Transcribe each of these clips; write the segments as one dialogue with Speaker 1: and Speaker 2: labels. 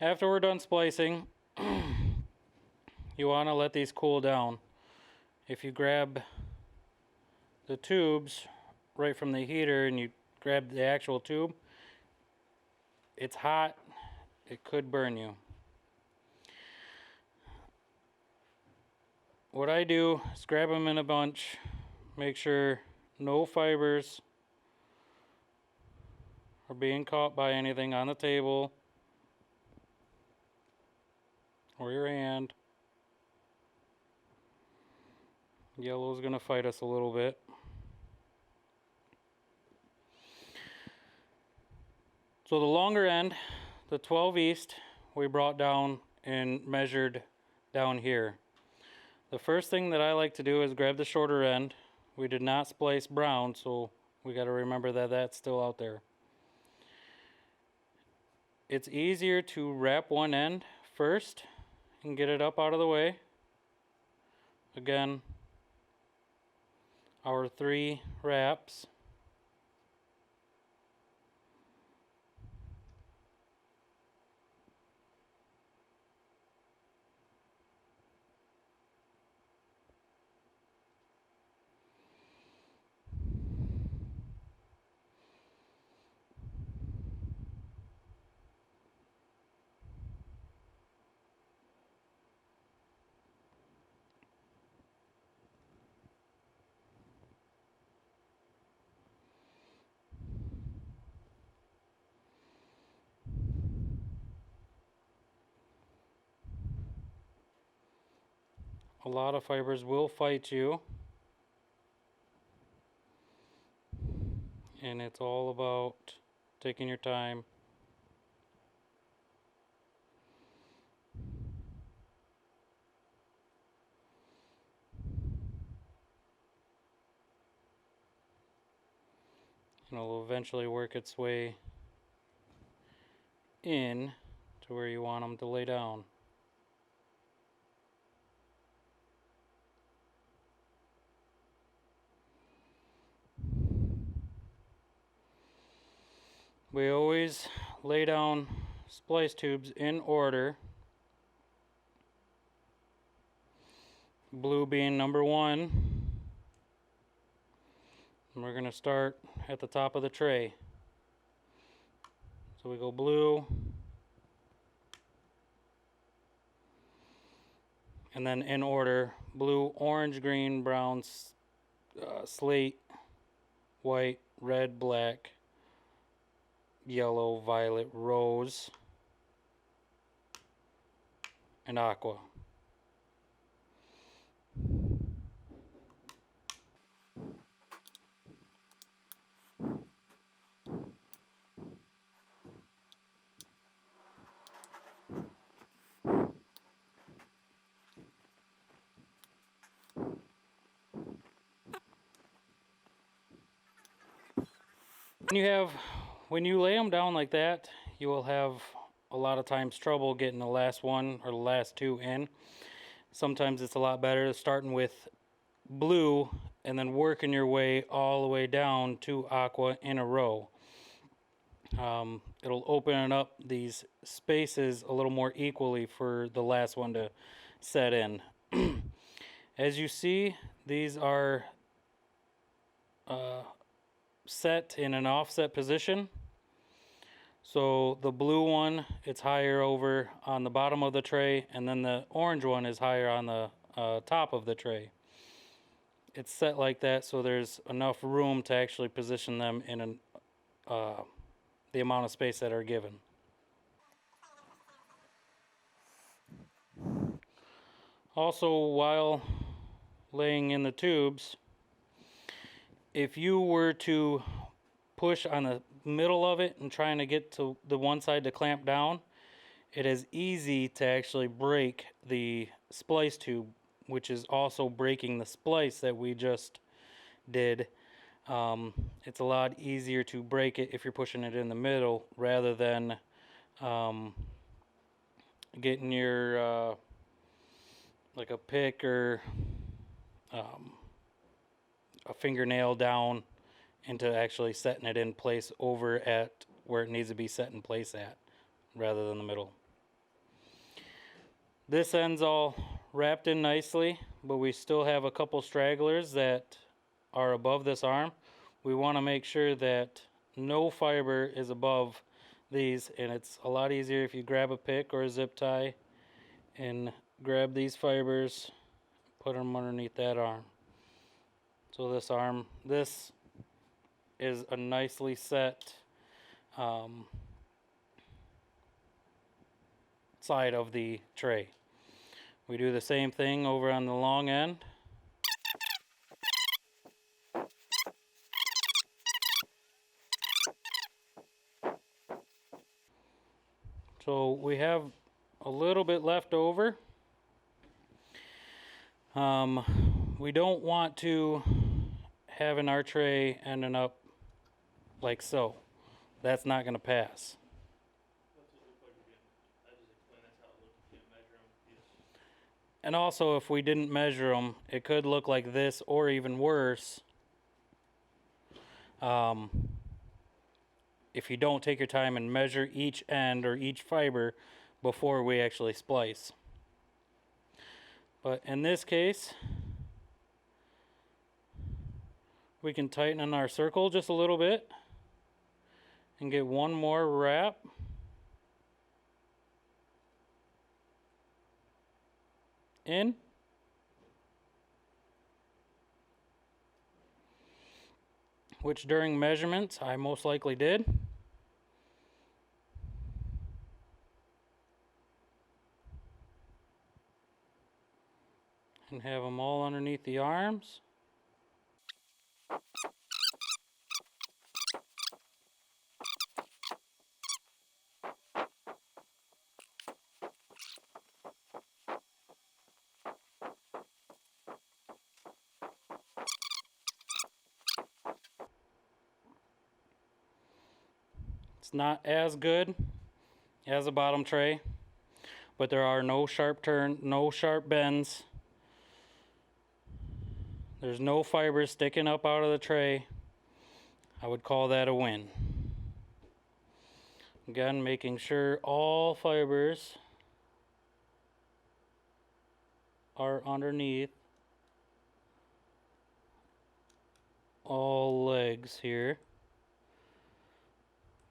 Speaker 1: After we're done splicing, you want to let these cool down. If you grab the tubes right from the heater and you grab the actual tube, it's hot, it could burn you. What I do is grab them in a bunch, make sure no fibers are being caught by anything on the table or your hand. Yellow is going to fight us a little bit. So the longer end, the 12 East, we brought down and measured down here. The first thing that I like to do is grab the shorter end. We did not splice brown, so we got to remember that that's still out there. It's easier to wrap one end first and get it up out of the way. Again, our 3 wraps. A lot of fibers will fight you, and it's all about taking your time. And it'll eventually work its way in to where you want them to lay down. We always lay down splice tubes in order. Blue being number 1. And we're going to start at the top of the tray. So we go blue, and then in order: blue, orange, green, brown, slate, white, red, black, yellow, violet, rose, and aqua. When you lay them down like that, you will have a lot of times trouble getting the last one or the last 2 in. Sometimes it's a lot better starting with blue and then working your way all the way down to aqua in a row. It'll open up these spaces a little more equally for the last one to set in. As you see, these are set in an offset position. So the blue one, it's higher over on the bottom of the tray, and then the orange one is higher on the top of the tray. It's set like that so there's enough room to actually position them in the amount of space that are given. Also, while laying in the tubes, if you were to push on the middle of it and trying to get to the one side to clamp down, it is easy to actually break the splice tube, which is also breaking the splice that we just did. It's a lot easier to break it if you're pushing it in the middle rather than getting your like a pick or a fingernail down into actually setting it in place over at where it needs to be set in place at, rather than the middle. This end's all wrapped in nicely, but we still have a couple stragglers that are above this arm. We want to make sure that no fiber is above these, and it's a lot easier if you grab a pick or a zip tie and grab these fibers, put them underneath that arm. So this is a nicely set side of the tray. We do the same thing over on the long end. So we have a little bit left over. We don't want to have an arch tray ending up like so. That's not going to pass. And also, if we didn't measure them, it could look like this, or even worse, if you don't take your time and measure each end or each fiber before we actually splice. But in this case, we can tighten in our circle just a little bit and get one more wrap. In. Which during measurements I most likely did. And have them all underneath the arms. It's not as good as a bottom tray, but there are no sharp bends. There's no fibers sticking up out of the tray. I would call that a win. Again, making sure all fibers are underneath all legs here.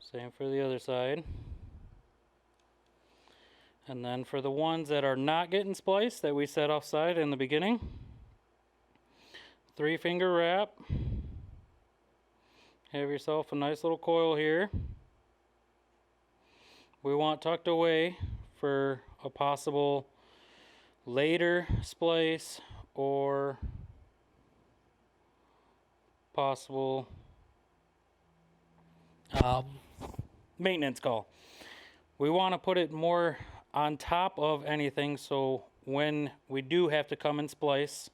Speaker 1: Same for the other side. And then for the ones that are not getting spliced that we set offside in the beginning, 3-finger wrap. Have yourself a nice little coil here. We want tucked away for a possible later splice or possible maintenance call. We want to put it more on top of anything, so when we do have to come and splice,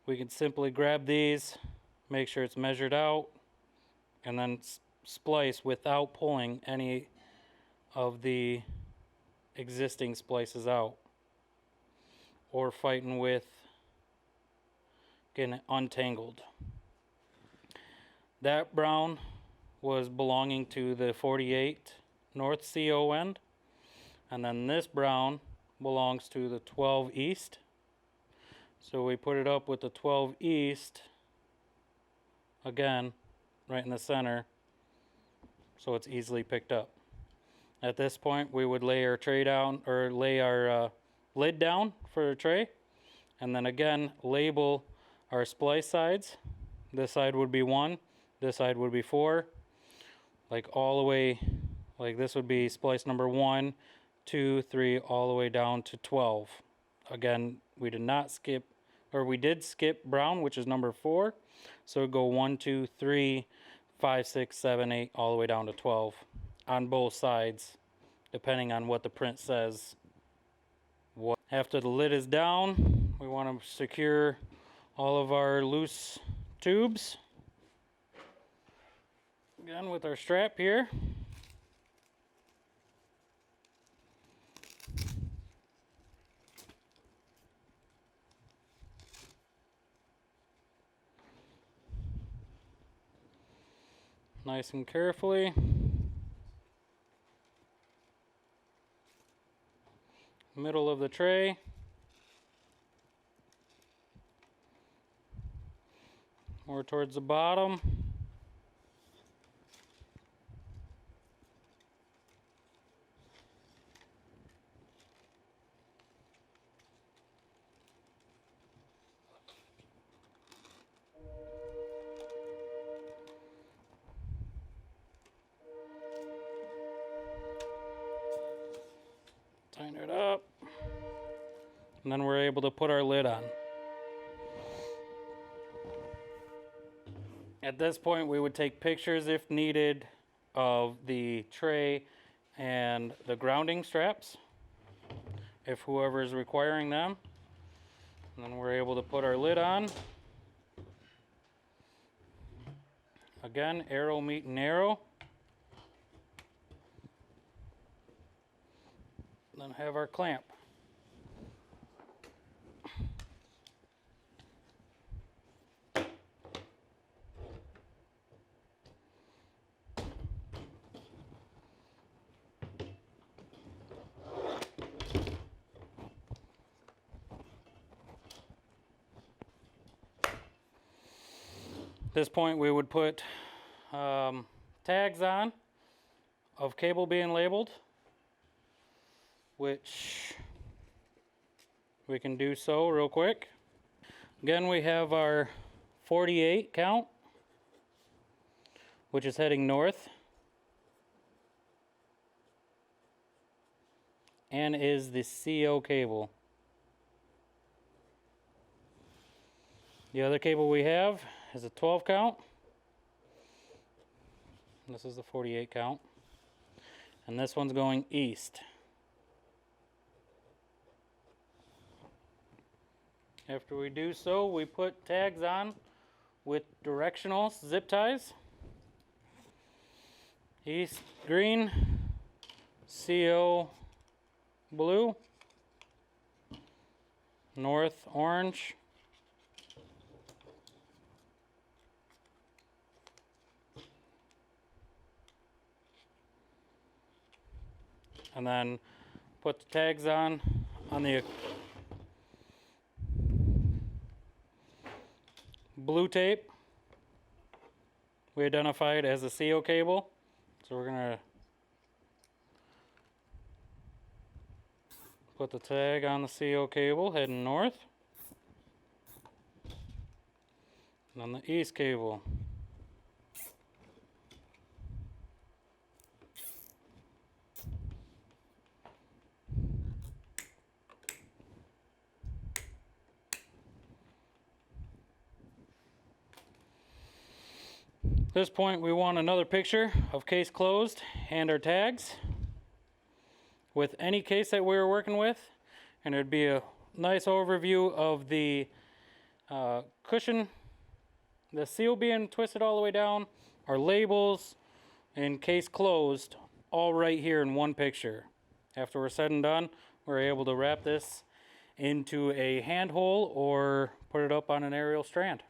Speaker 1: we can simply grab these, make sure it's measured out, and then splice without pulling any of the existing splices out or fighting with getting it untangled. That brown was belonging to the 48 North CO end, and then this brown belongs to the 12 East. So we put it up with the 12 East again right in the center so it's easily picked up. At this point we would lay our tray down, or lay our lid down for the tray, and then again label our splice sides. This side would be 1, this side would be 4, like all the way, like this would be splice number 1, 2, 3, all the way down to 12. Again, we did not skip, or we did skip brown, which is number 4. So it'd go 1, 2, 3, 5, 6, 7, 8, all the way down to 12 on both sides, depending on what the print says. After the lid is down, we want to secure all of our loose tubes. Again with our strap here. Nice and carefully. middle of the tray. More towards the bottom. Tighten it up. And then we're able to put our lid on. At this point, we would take pictures if needed of the tray and the grounding straps, if whoever is requiring them. And then we're able to put our lid on. Again, arrow meeting arrow. Then have our clamp. At this point, we would put tags on of cable being labeled, which we can do so real quick. Again, we have our 48 count, which is heading north and is the CO cable. The other cable we have is a 12 count. This is the 48 count. And this one's going east. After we do so, we put tags on with directional zip ties. East green, CO blue, north orange, and then put the tags on the blue tape. We identified as a CO cable, so we're gonna put the tag on the CO cable heading north, and on the east cable. At this point, we want another picture of case closed and our tags with any case that we were working with, and it'd be a nice overview of the cushion, the seal being twisted all the way down, our labels, and case closed, all right here in one picture. After we're said and done, we're able to wrap this into a hand hole or put it up on an aerial strand.